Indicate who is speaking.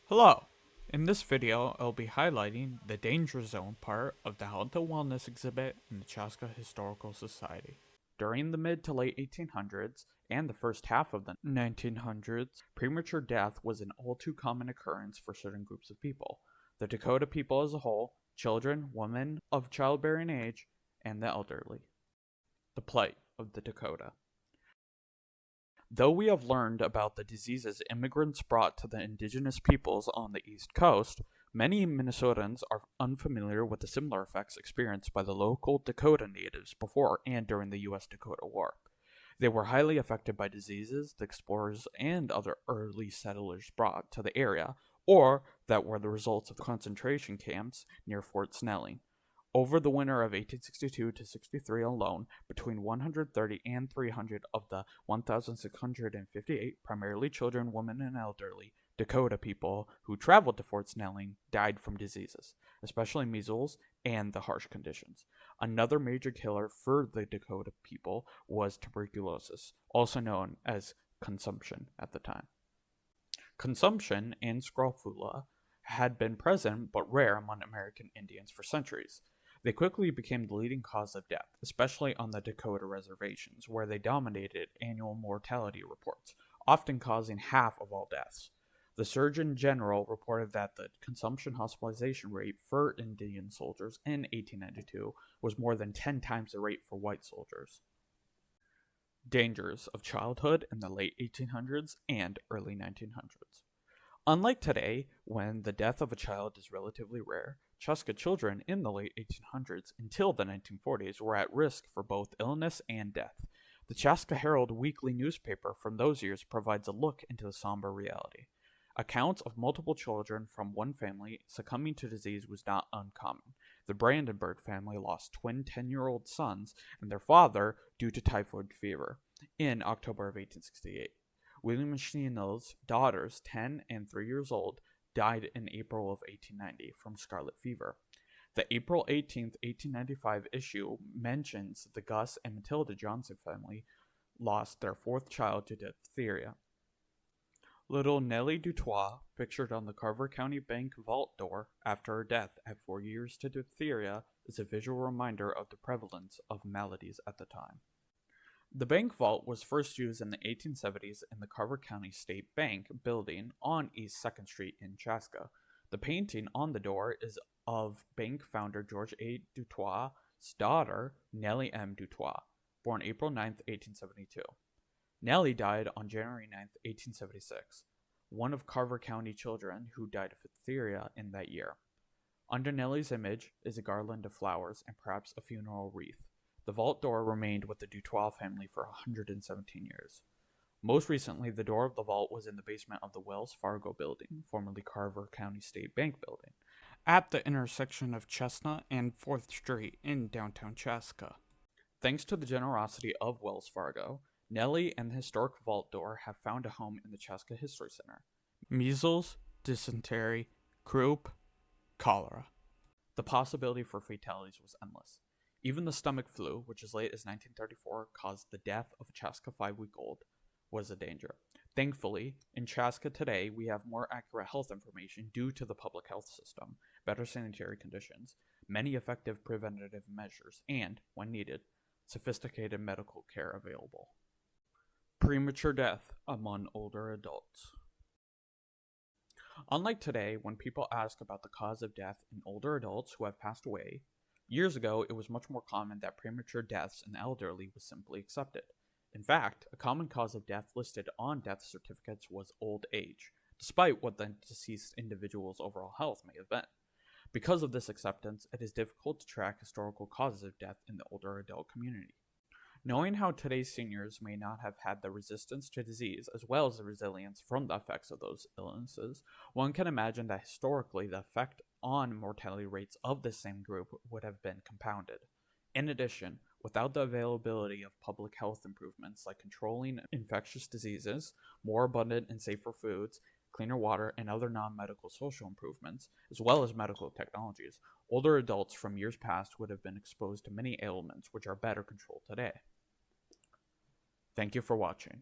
Speaker 1: Hello! In this video, I'll be highlighting the danger zone part of the health and wellness exhibit in the Chaska Historical Society. During the mid to late 1800s and the first half of the 1900s, premature death was an all too common occurrence for certain groups of people. The Dakota people as a whole, children, women of childbearing age, and the elderly. The plight of the Dakota. Though we have learned about the diseases immigrants brought to the indigenous peoples on the East Coast, many Minnesotans are unfamiliar with the similar effects experienced by the local Dakota natives before and during the U.S. Dakota War. They were highly affected by diseases the explorers and other early settlers brought to the area, or that were the results of concentration camps near Fort Snelling. Over the winter of 1862 to 63 alone, between 130 and 300 of the 1,658, primarily children, women, and elderly, Dakota people who traveled to Fort Snelling died from diseases, especially measles and the harsh conditions. Another major killer for the Dakota people was tuberculosis, also known as consumption at the time. Consumption and scrofula had been present but rare among American Indians for centuries. They quickly became the leading cause of death, especially on the Dakota reservations, where they dominated annual mortality reports, often causing half of all deaths. The Surgeon General reported that the consumption hospitalization rate for Indian soldiers in 1892 was more than 10 times the rate for white soldiers. Dangers of childhood in the late 1800s and early 1900s. Unlike today, when the death of a child is relatively rare, Chaska children in the late 1800s until the 1940s were at risk for both illness and death. The Chaska Herald weekly newspaper from those years provides a look into the somber reality. Accounts of multiple children from one family succumbing to disease was not uncommon. The Brandenburg family lost twin 10-year-old sons and their father due to typhoid fever in October of 1868. William Schneidel's daughters, 10 and 3 years old, died in April of 1890 from scarlet fever. The April 18, 1895 issue mentions the Gus and Matilda Johnson family lost their fourth child to diphtheria. Little Nellie Dutoit, pictured on the Carver County Bank vault door after her death at 4 years to diphtheria, is a visual reminder of the prevalence of maladies at the time. The bank vault was first used in the 1870s in the Carver County State Bank building on East 2nd Street in Chaska. The painting on the door is of bank founder George A. Dutoit's daughter, Nellie M. Dutoit, born April 9, 1872. Nellie died on January 9, 1876, one of Carver County children who died of diphtheria in that year. Under Nellie's image is a garland of flowers and perhaps a funeral wreath. The vault door remained with the Dutoit family for 117 years. Most recently, the door of the vault was in the basement of the Wells Fargo building, formerly Carver County State Bank building, at the intersection of Chestnut and 4th Street in downtown Chaska. Thanks to the generosity of Wells Fargo, Nellie and the historic vault door have found a home in the Chaska History Center. Measles, dysentery, croup, cholera. The possibility for fatalities was endless. Even the stomach flu, which as late as 1934 caused the death of a Chaska 5-week-old, was a danger. Thankfully, in Chaska today, we have more accurate health information due to the public health system, better sanitary conditions, many effective preventative measures, and, when needed, sophisticated medical care available. Premature death among older adults. Unlike today, when people ask about the cause of death in older adults who have passed away, years ago it was much more common that premature deaths in the elderly was simply accepted. In fact, a common cause of death listed on death certificates was old age, despite what the deceased individual's overall health may have been. Because of this acceptance, it is difficult to track historical causes of death in the older adult community. Knowing how today's seniors may not have had the resistance to disease as well as the resilience from the effects of those illnesses, one can imagine that historically the effect on mortality rates of this same group would have been compounded. In addition, without the availability of public health improvements like controlling infectious diseases, more abundant and safer foods, cleaner water, and other non-medical social improvements, as well as medical technologies, older adults from years past would have been exposed to many ailments which are better controlled today. Thank you for watching.